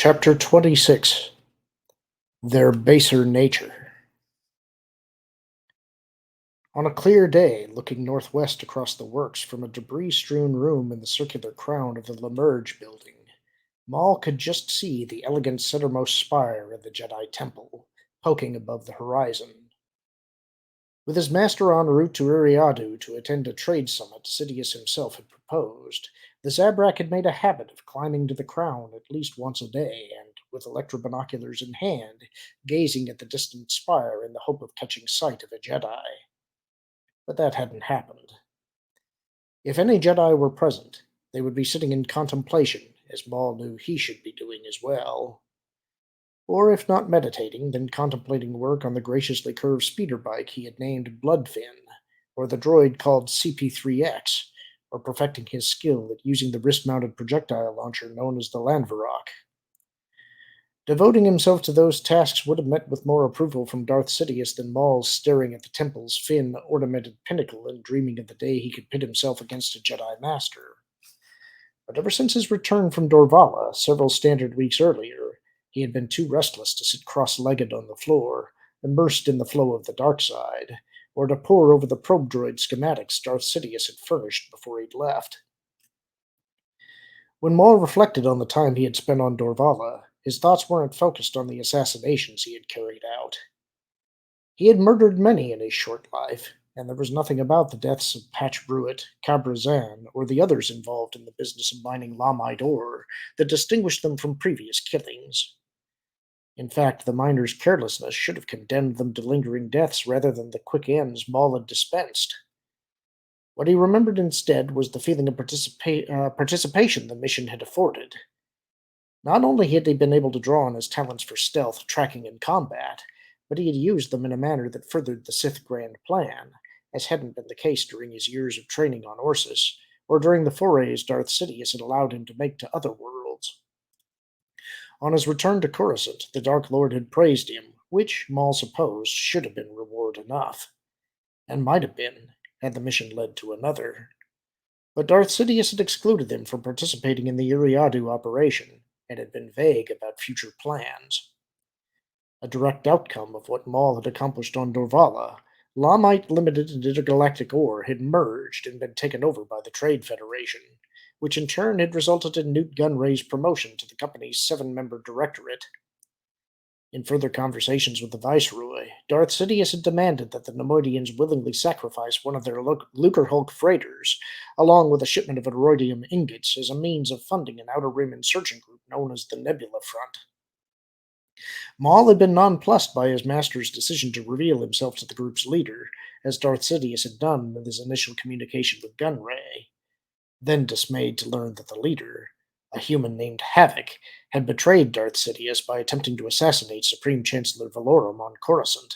Chapter 26. Their Baser Nature. On a clear day, looking northwest across the works from a debris-strewn room in the circular crown of the Lemerge building, Maul could just see the elegant centermost spire of the Jedi Temple, poking above the horizon. With his master en route to Iriadu to attend a trade summit Sidious himself had proposed, the Zabrak had made a habit of climbing to the crown at least once a day and, with electrobinoculars in hand, gazing at the distant spire in the hope of catching sight of a Jedi. But that hadn't happened. If any Jedi were present, they would be sitting in contemplation, as Maul knew he should be doing as well. Or if not meditating, then contemplating work on the graciously curved speeder bike he had named Bloodfin, or the droid called CP3X, or perfecting his skill at using the wrist-mounted projectile launcher known as the Lanvarok. Devoting himself to those tasks would have met with more approval from Darth Sidious than Maul's staring at the temple's fin-ornamented pinnacle and dreaming of the day he could pit himself against a Jedi Master. But ever since his return from Dorvala several standard weeks earlier, he had been too restless to sit cross-legged on the floor, immersed in the flow of the dark side, or to pore over the probe droid schematics Darth Sidious had furnished before he'd left. When Maul reflected on the time he had spent on Dorvala, his thoughts weren't focused on the assassinations he had carried out. He had murdered many in his short life, and there was nothing about the deaths of Patch Brewitt, Cabrazan, or the others involved in the business of mining Lamite ore that distinguished them from previous killings. In fact, the miners' carelessness should have condemned them to lingering deaths rather than the quick ends Maul had dispensed. What he remembered instead was the feeling of participation the mission had afforded. Not only had he been able to draw on his talents for stealth, tracking, and combat, but he had used them in a manner that furthered the Sith Grand Plan, as hadn't been the case during his years of training on Orsis, or during the forays Darth Sidious had allowed him to make to other worlds. On his return to Coruscant, the Dark Lord had praised him, which, Maul supposed, should have been reward enough, and might have been, had the mission led to another. But Darth Sidious had excluded him from participating in the Iriadu operation, and had been vague about future plans. A direct outcome of what Maul had accomplished on Dorvala, Lamite Limited and Intergalactic Ore had merged and been taken over by the Trade Federation, which in turn had resulted in Newt Gunray's promotion to the company's 7-member directorate. In further conversations with the Viceroy, Darth Sidious had demanded that the Nemoidians willingly sacrifice one of their Lucrehulk freighters, along with a shipment of oroidium ingots, as a means of funding an Outer Rim insurgent group known as the Nebula Front. Maul had been nonplussed by his master's decision to reveal himself to the group's leader, as Darth Sidious had done with his initial communication with Gunray, then dismayed to learn that the leader, a human named Havoc, had betrayed Darth Sidious by attempting to assassinate Supreme Chancellor Valorum on Coruscant.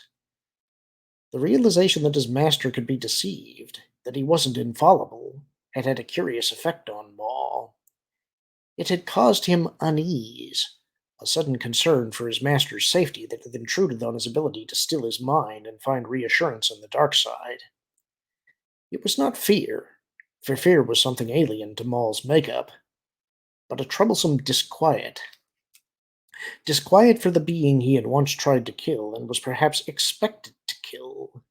The realization that his master could be deceived, that he wasn't infallible, had had a curious effect on Maul. It had caused him unease, a sudden concern for his master's safety that had intruded on his ability to still his mind and find reassurance on the dark side. It was not fear, for fear was something alien to Maul's makeup, but a troublesome disquiet. Disquiet for the being he had once tried to kill and was perhaps expected to kill.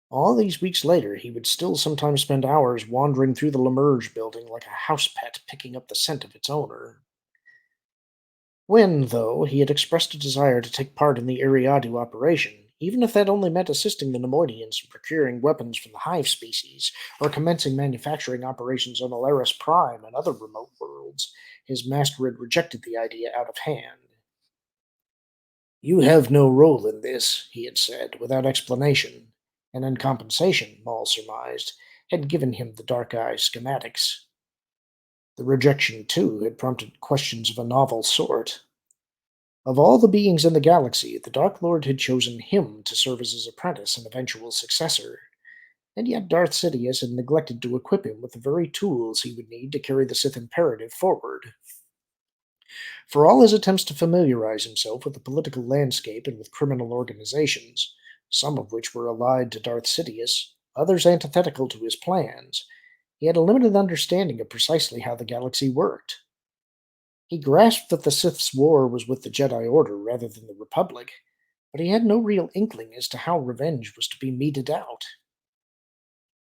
All these weeks later, he would still sometimes spend hours wandering through the Lemerge building like a house pet picking up the scent of its owner. When, though, he had expressed a desire to take part in the Iriadu operation, even if that only meant assisting the Nemoidians in procuring weapons from the Hive species, or commencing manufacturing operations on Alaris Prime and other remote worlds, his master had rejected the idea out of hand. "You have no role in this," he had said, without explanation, and in compensation, Maul surmised, had given him the Dark Eye schematics. The rejection, too, had prompted questions of a novel sort. Of all the beings in the galaxy, the Dark Lord had chosen him to serve as his apprentice and eventual successor, and yet Darth Sidious had neglected to equip him with the very tools he would need to carry the Sith imperative forward. For all his attempts to familiarize himself with the political landscape and with criminal organizations, some of which were allied to Darth Sidious, others antithetical to his plans, he had a limited understanding of precisely how the galaxy worked. He grasped that the Sith's war was with the Jedi Order rather than the Republic, but he had no real inkling as to how revenge was to be meted out.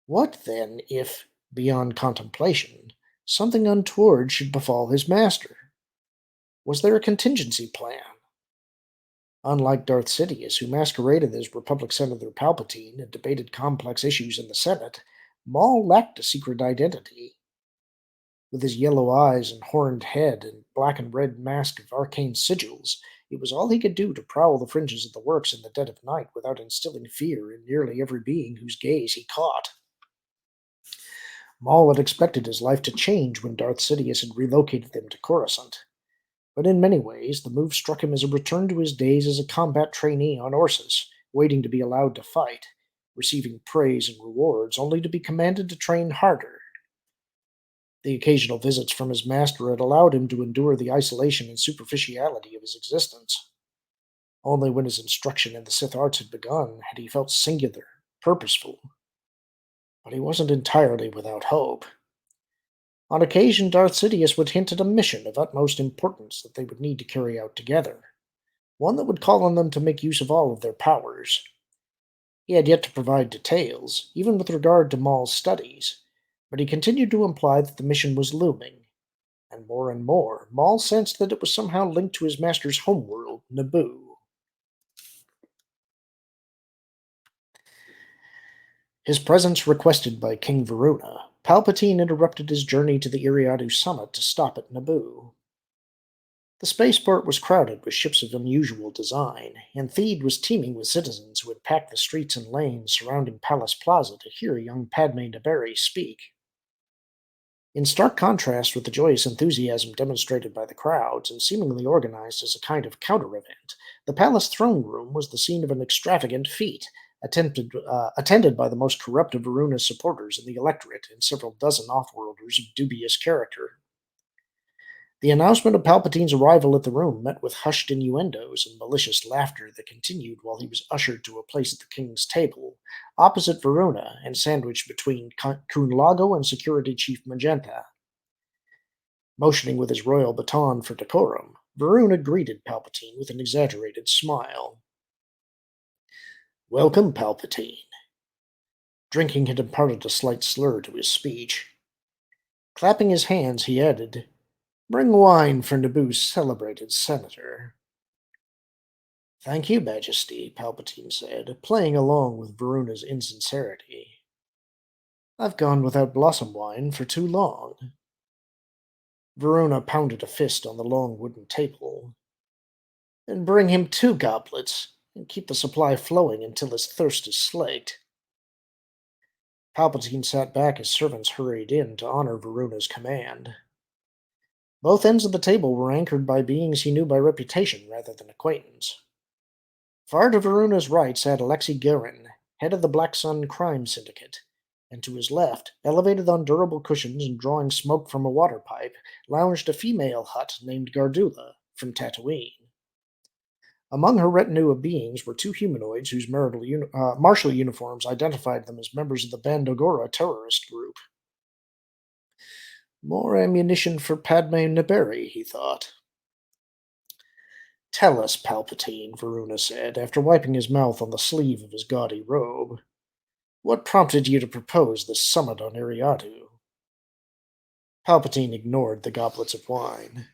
What then if, beyond contemplation, something untoward should befall his master? Was there a contingency plan? Unlike Darth Sidious, who masqueraded as Republic Senator Palpatine and debated complex issues in the Senate, Maul lacked a secret identity. With his yellow eyes and horned head and black and red mask of arcane sigils, it was all he could do to prowl the fringes of the works in the dead of night without instilling fear in nearly every being whose gaze he caught. Maul had expected his life to change when Darth Sidious had relocated them to Coruscant, but in many ways the move struck him as a return to his days as a combat trainee on Orsis, waiting to be allowed to fight, receiving praise and rewards only to be commanded to train harder. The occasional visits from his master had allowed him to endure the isolation and superficiality of his existence. Only when his instruction in the Sith arts had begun had he felt singular, purposeful. But he wasn't entirely without hope. On occasion, Darth Sidious would hint at a mission of utmost importance that they would need to carry out together, one that would call on them to make use of all of their powers. He had yet to provide details, even with regard to Maul's studies, but he continued to imply that the mission was looming, and more, Maul sensed that it was somehow linked to his master's homeworld, Naboo. His presence requested by King Varuna, Palpatine interrupted his journey to the Iriadu summit to stop at Naboo. The spaceport was crowded with ships of unusual design, and Theed was teeming with citizens who had packed the streets and lanes surrounding Palace Plaza to hear young Padme Naberrie speak. In stark contrast with the joyous enthusiasm demonstrated by the crowds and seemingly organized as a kind of counter event, the palace throne room was the scene of an extravagant fete, attended by the most corrupt of Varuna's supporters in the electorate and several dozen offworlders of dubious character. The announcement of Palpatine's arrival at the room met with hushed innuendos and malicious laughter that continued while he was ushered to a place at the king's table, opposite Varuna and sandwiched between Kun Lago and Security Chief Magenta. Motioning with his royal baton for decorum, Varuna greeted Palpatine with an exaggerated smile. "Welcome, Palpatine." Drinking had imparted a slight slur to his speech. Clapping his hands, he added, "Bring wine for Naboo's celebrated senator." "Thank you, Majesty," Palpatine said, playing along with Varuna's insincerity. "I've gone without blossom wine for too long." Varuna pounded a fist on the long wooden table. "And bring him 2 goblets, and keep the supply flowing until his thirst is slaked." Palpatine sat back as servants hurried in to honor Varuna's command. Both ends of the table were anchored by beings he knew by reputation rather than acquaintance. Far to Varuna's right sat Alexei Guerin, head of the Black Sun crime syndicate, and to his left, elevated on durable cushions and drawing smoke from a water pipe, lounged a female Hutt named Gardula from Tatooine. Among her retinue of beings were 2 humanoids whose martial uniforms identified them as members of the Bandogora terrorist group. More ammunition for Padme Naberrie, he thought. "Tell us, Palpatine," Varuna said, after wiping his mouth on the sleeve of his gaudy robe. "What prompted you to propose this summit on Iriadu?" Palpatine ignored the goblets of wine.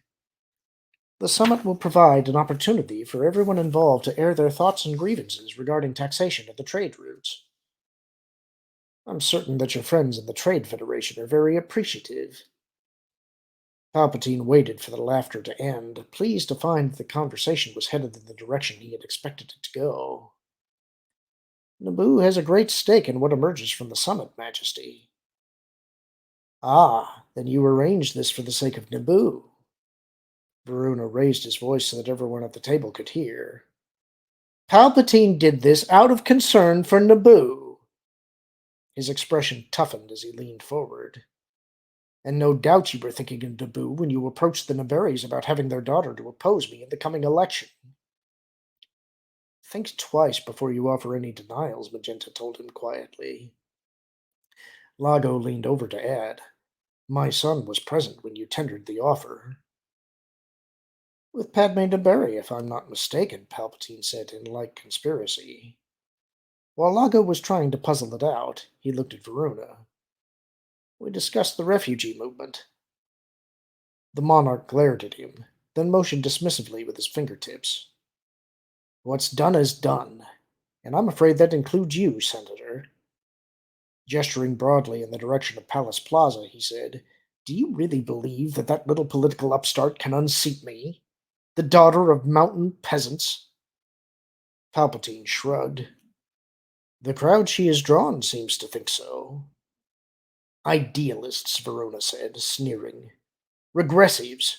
"The summit will provide an opportunity for everyone involved to air their thoughts and grievances regarding taxation of the trade routes. I'm certain that your friends in the Trade Federation are very appreciative." Palpatine waited for the laughter to end, pleased to find that the conversation was headed in the direction he had expected it to go. "Naboo has a great stake in what emerges from the summit, Majesty." "Ah, then you arranged this for the sake of Naboo." Varuna raised his voice so that everyone at the table could hear. "Palpatine did this out of concern for Naboo." His expression toughened as he leaned forward. "And no doubt you were thinking of Naboo when you approached the Naberries about having their daughter to oppose me in the coming election." "Think twice before you offer any denials," Magenta told him quietly. Lago leaned over to add, "My son was present when you tendered the offer." With Padme Barry, if I'm not mistaken, Palpatine said in like conspiracy. While Lago was trying to puzzle it out, he looked at Varuna. We discussed the refugee movement. The monarch glared at him, then motioned dismissively with his fingertips. What's done is done, and I'm afraid that includes you, Senator. Gesturing broadly in the direction of Palace Plaza, he said, Do you really believe that that little political upstart can unseat me? The daughter of mountain peasants? Palpatine shrugged. The crowd she has drawn seems to think so. Idealists, Verona said, sneering. Regressives.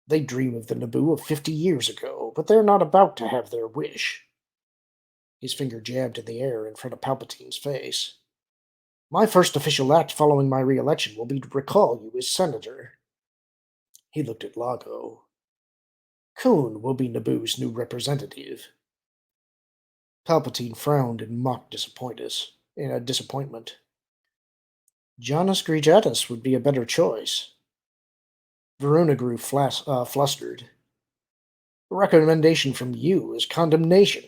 They dream of the Naboo of 50 years ago, but they're not about to have their wish. His finger jabbed in the air in front of Palpatine's face. My first official act following my re-election will be to recall you as senator. He looked at Lago. Kuhn will be Naboo's new representative. Palpatine frowned in mock disappointment. Janus Grijatus would be a better choice. Varuna grew flustered. A recommendation from you is condemnation,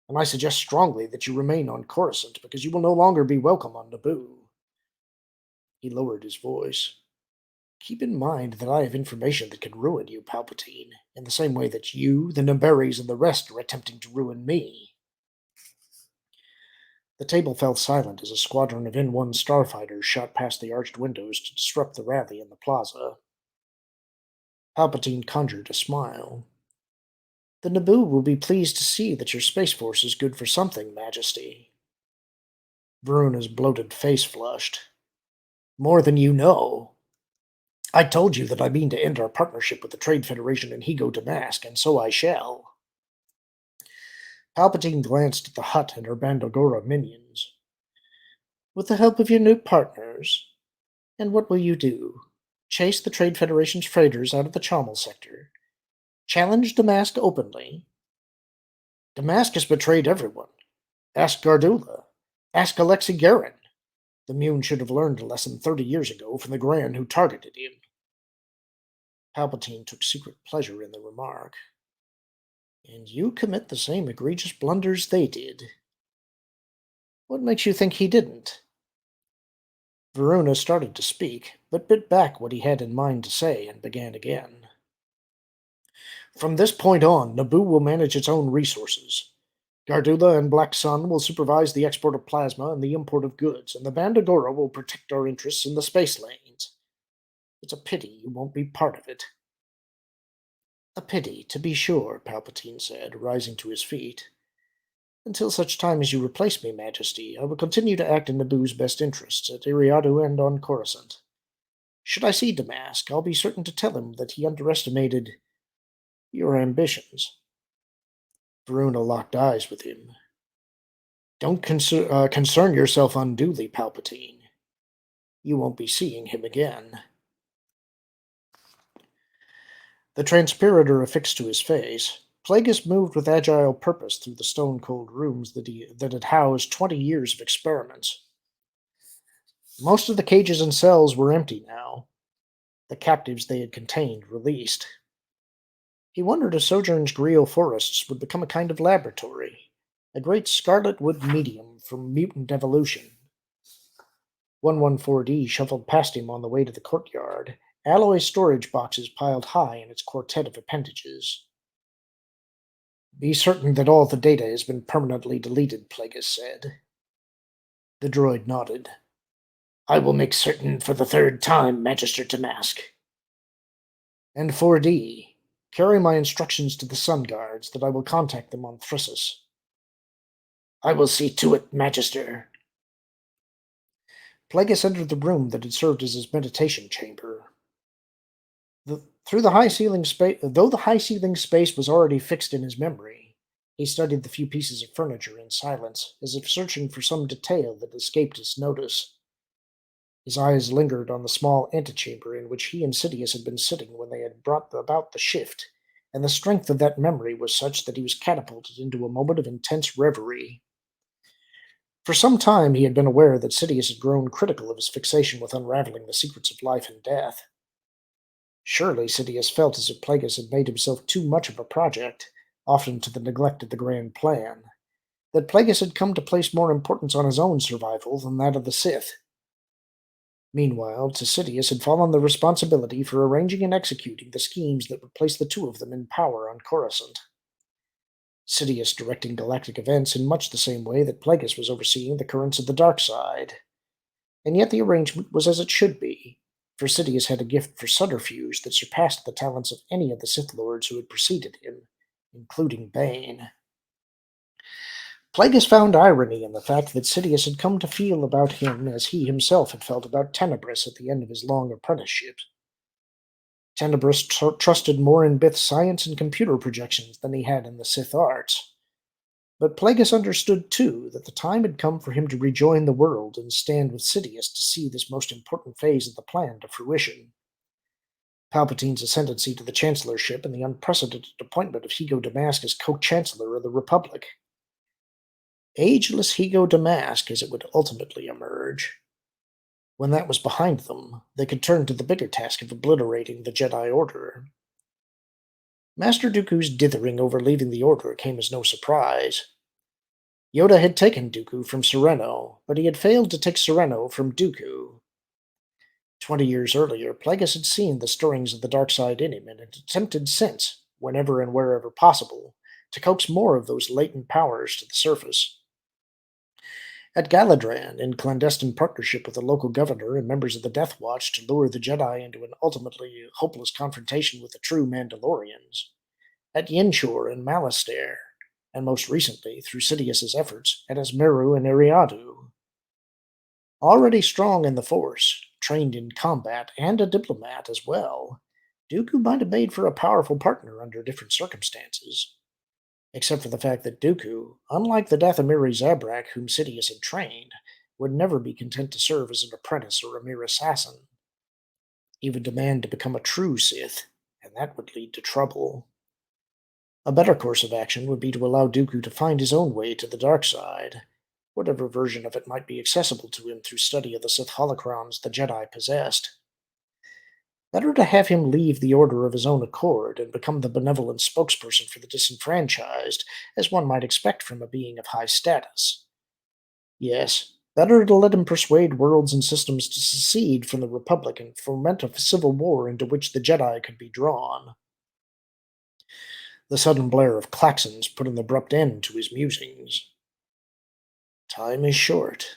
and I suggest strongly that you remain on Coruscant because you will no longer be welcome on Naboo. He lowered his voice. Keep in mind that I have information that can ruin you, Palpatine, in the same way that you, the Naberries, and the rest are attempting to ruin me. The table fell silent as a squadron of N-1 starfighters shot past the arched windows to disrupt the rally in the plaza. Palpatine conjured a smile. The Naboo will be pleased to see that your Space Force is good for something, Majesty. Veruna's bloated face flushed. More than you know. I told you that I mean to end our partnership with the Trade Federation and Higo Damask, and so I shall. Palpatine glanced at the Hutt and her Bandagora minions. With the help of your new partners, and what will you do? Chase the Trade Federation's freighters out of the Chommel sector? Challenge Damask openly? Damask has betrayed everyone. Ask Gardula. Ask Alexei Garen. The Mune should have learned a lesson 30 years ago from the Grand who targeted him. Palpatine took secret pleasure in the remark. And you commit the same egregious blunders they did. What makes you think he didn't? Varuna started to speak, but bit back what he had in mind to say and began again. From this point on, Naboo will manage its own resources. Gardula and Black Sun will supervise the export of plasma and the import of goods, and the Bandagora will protect our interests in the space lanes. It's a pity you won't be part of it. A pity, to be sure, Palpatine said, rising to his feet. Until such time as you replace me, Majesty, I will continue to act in Naboo's best interests at Iriadu and on Coruscant. Should I see Damask, I'll be certain to tell him that he underestimated your ambitions. Varuna locked eyes with him. Don't concern yourself unduly, Palpatine. You won't be seeing him again. The transpirator affixed to his face, Plagueis moved with agile purpose through the stone-cold rooms that had housed 20 years of experiments. Most of the cages and cells were empty now, the captives they had contained released. He wondered if Sojourn's Griot forests would become a kind of laboratory, a great scarlet wood medium for mutant evolution. 114D shuffled past him on the way to the courtyard, alloy storage boxes piled high in its quartet of appendages. Be certain that all the data has been permanently deleted, Plagueis said. The droid nodded. I will make certain for the third time, Magister Damask. And 4D, carry my instructions to the Sun Guards that I will contact them on Thrissus. I will see to it, Magister. Plagueis entered the room that had served as his meditation chamber. Though the high ceiling space was already fixed in his memory, he studied the few pieces of furniture in silence, as if searching for some detail that escaped his notice. His eyes lingered on the small antechamber in which he and Sidious had been sitting when they had brought about the shift, and the strength of that memory was such that he was catapulted into a moment of intense reverie. For some time he had been aware that Sidious had grown critical of his fixation with unraveling the secrets of life and death. Surely Sidious felt as if Plagueis had made himself too much of a project, often to the neglect of the grand plan, that Plagueis had come to place more importance on his own survival than that of the Sith. Meanwhile, to Sidious had fallen the responsibility for arranging and executing the schemes that would place the two of them in power on Coruscant. Sidious directing galactic events in much the same way that Plagueis was overseeing the currents of the dark side. And yet the arrangement was as it should be, for Sidious had a gift for subterfuge that surpassed the talents of any of the Sith Lords who had preceded him, including Bane. Plagueis found irony in the fact that Sidious had come to feel about him as he himself had felt about Tenebrous at the end of his long apprenticeship. Tenebrous trusted more in Bith's science and computer projections than he had in the Sith arts. But Plagueis understood, too, that the time had come for him to rejoin the world and stand with Sidious to see this most important phase of the plan to fruition. Palpatine's ascendancy to the chancellorship and the unprecedented appointment of Higo Damask as co-chancellor of the Republic. Ageless Higo Damask, as it would ultimately emerge. When that was behind them, they could turn to the bigger task of obliterating the Jedi Order. Master Dooku's dithering over leaving the Order came as no surprise. Yoda had taken Dooku from Sereno, but he had failed to take Sereno from Dooku. 20 years earlier, Plagueis had seen the stirrings of the dark side in him and had attempted since, whenever and wherever possible, to coax more of those latent powers to the surface. At Galadran, in clandestine partnership with the local governor and members of the Death Watch to lure the Jedi into an ultimately hopeless confrontation with the true Mandalorians. At Yinchor and Malastare, and most recently, through Sidious's efforts, at Asmeru and Eriadu. Already strong in the Force, trained in combat, and a diplomat as well, Dooku might have made for a powerful partner under different circumstances. Except for the fact that Dooku, unlike the Dathomiri Zabrak whom Sidious had trained, would never be content to serve as an apprentice or a mere assassin. He would demand to become a true Sith, and that would lead to trouble. A better course of action would be to allow Dooku to find his own way to the dark side, whatever version of it might be accessible to him through study of the Sith holocrons the Jedi possessed. Better to have him leave the Order of his own accord and become the benevolent spokesperson for the disenfranchised, as one might expect from a being of high status. Yes, better to let him persuade worlds and systems to secede from the Republic and foment a civil war into which the Jedi could be drawn. The sudden blare of klaxons put an abrupt end to his musings. Time is short.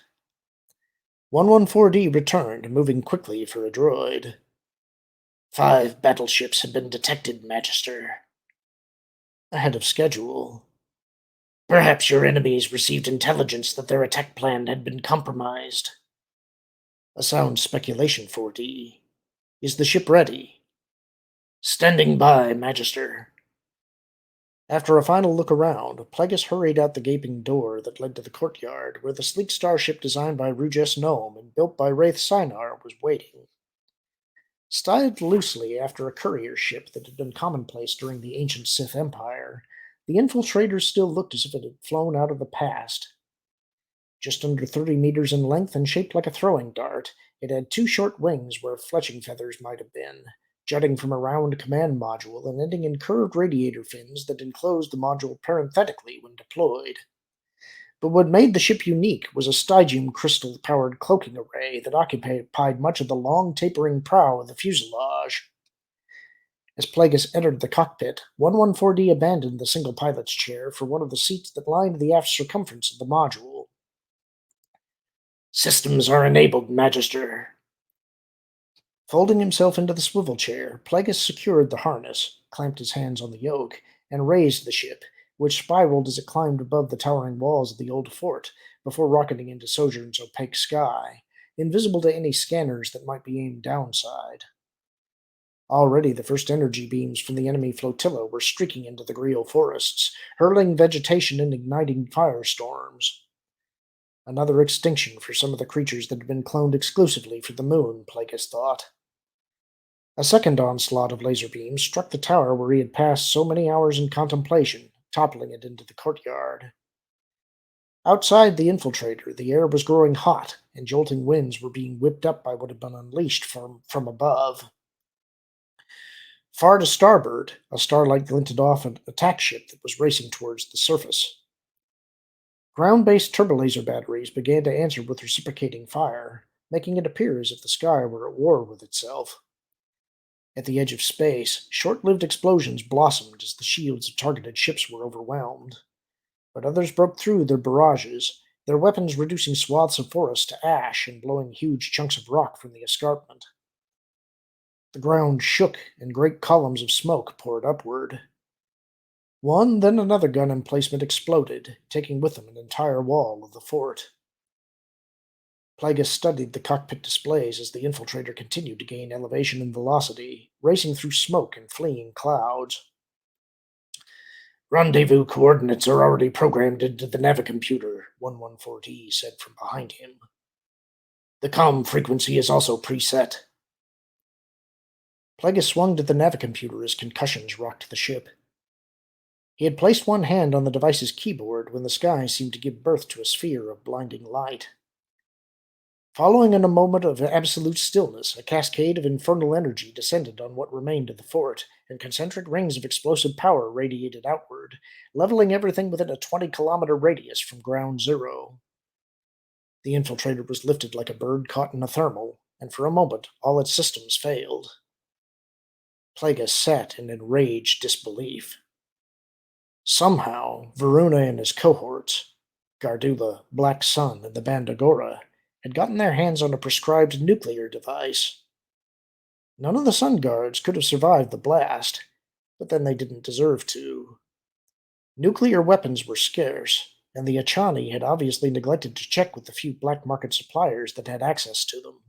114D returned, moving quickly for a droid. 5 battleships have been detected, Magister. Ahead of schedule. Perhaps your enemies received intelligence that their attack plan had been compromised. A sound speculation, 4D. Is the ship ready? Standing by, Magister. After a final look around, Plagueis hurried out the gaping door that led to the courtyard, where the sleek starship designed by Ruges Nome and built by Wraith Sinar was waiting. Styled loosely after a courier ship that had been commonplace during the ancient Sith Empire, the infiltrators still looked as if it had flown out of the past. Just under 30 meters in length and shaped like a throwing dart, it had 2 short wings where fletching feathers might have been, jutting from a round command module and ending in curved radiator fins that enclosed the module parenthetically when deployed. But what made the ship unique was a stygium crystal-powered cloaking array that occupied much of the long, tapering prow of the fuselage. As Plagueis entered the cockpit, 114D abandoned the single pilot's chair for one of the seats that lined the aft circumference of the module. Systems are enabled, Magister. Folding himself into the swivel chair, Plagueis secured the harness, clamped his hands on the yoke, and raised the ship, which spiraled as it climbed above the towering walls of the old fort, before rocketing into Sojourn's opaque sky, invisible to any scanners that might be aimed downside. Already the first energy beams from the enemy flotilla were streaking into the Grial forests, hurling vegetation and igniting firestorms. Another extinction for some of the creatures that had been cloned exclusively for the moon, Plagueis thought. A second onslaught of laser beams struck the tower where he had passed so many hours in contemplation, toppling it into the courtyard. Outside the infiltrator, the air was growing hot, and jolting winds were being whipped up by what had been unleashed from above. Far to starboard, a starlight glinted off an attack ship that was racing towards the surface. Ground-based turbolaser batteries began to answer with reciprocating fire, making it appear as if the sky were at war with itself. At the edge of space, short-lived explosions blossomed as the shields of targeted ships were overwhelmed. But others broke through their barrages, their weapons reducing swaths of forest to ash and blowing huge chunks of rock from the escarpment. The ground shook and great columns of smoke poured upward. One, then another gun emplacement exploded, taking with them an entire wall of the fort. Plagueis studied the cockpit displays as the infiltrator continued to gain elevation and velocity, racing through smoke and fleeing clouds. Rendezvous coordinates are already programmed into the navicomputer, 114D said from behind him. The comm frequency is also preset. Plagueis swung to the navicomputer as concussions rocked the ship. He had placed one hand on the device's keyboard when the sky seemed to give birth to a sphere of blinding light. Following in a moment of absolute stillness, a cascade of infernal energy descended on what remained of the fort, and concentric rings of explosive power radiated outward, leveling everything within a 20-kilometer radius from ground zero. The infiltrator was lifted like a bird caught in a thermal, and for a moment all its systems failed. Plagueis sat in enraged disbelief. Somehow, Varuna and his cohorts, Gardula, Black Sun, and the Bandagora, had gotten their hands on a prescribed nuclear device. None of the Sun Guards could have survived the blast, but then they didn't deserve to. Nuclear weapons were scarce, and the Achani had obviously neglected to check with the few black market suppliers that had access to them.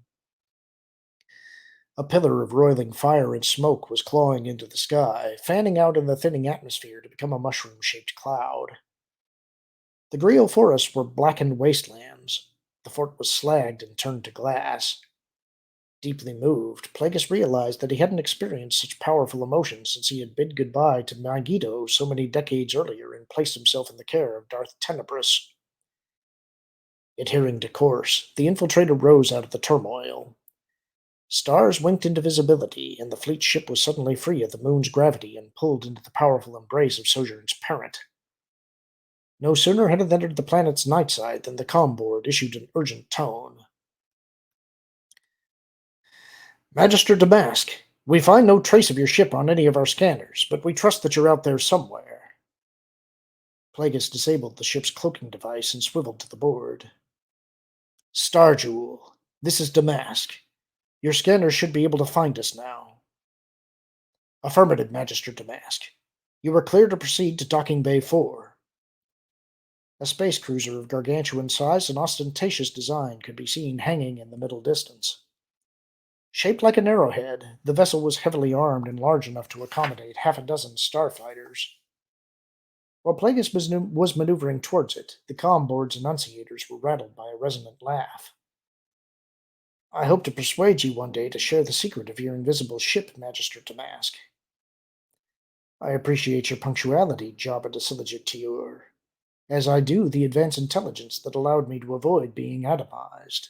A pillar of roiling fire and smoke was clawing into the sky, fanning out in the thinning atmosphere to become a mushroom-shaped cloud. The Grial forests were blackened wastelands. The fort was slagged and turned to glass. Deeply moved, Plagueis realized that he hadn't experienced such powerful emotions since he had bid goodbye to Megiddo so many decades earlier and placed himself in the care of Darth Tenebrous. Adhering to course, the infiltrator rose out of the turmoil. Stars winked into visibility, and the fleet ship was suddenly free of the moon's gravity and pulled into the powerful embrace of Sojourn's parent. No sooner had it entered the planet's night side than the comm board issued an urgent tone. Magister Damask, we find no trace of your ship on any of our scanners, but we trust that you're out there somewhere. Plagueis disabled the ship's cloaking device and swiveled to the board. Star Jewel, this is Damask. Your scanners should be able to find us now. Affirmative, Magister Damask. You are clear to proceed to Docking Bay 4. A space cruiser of gargantuan size and ostentatious design could be seen hanging in the middle distance. Shaped like an arrowhead, the vessel was heavily armed and large enough to accommodate half a dozen starfighters. While Plagueis was maneuvering towards it, the comm board's enunciators were rattled by a resonant laugh. I hope to persuade you one day to share the secret of your invisible ship, Magister Damask. I appreciate your punctuality, Jabba de Silligitiur, as I do the advanced intelligence that allowed me to avoid being atomized.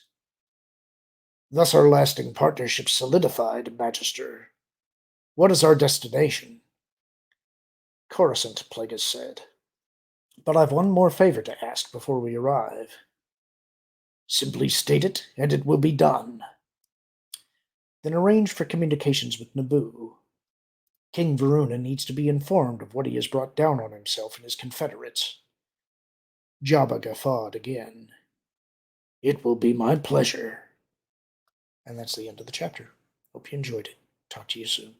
Thus our lasting partnership solidified, Magister. What is our destination? Coruscant, Plagueis said. But I've one more favor to ask before we arrive. Simply state it, and it will be done. Then arrange for communications with Naboo. King Varuna needs to be informed of what he has brought down on himself and his confederates. Jabba guffawed again. It will be my pleasure. And that's the end of the chapter. Hope you enjoyed it. Talk to you soon.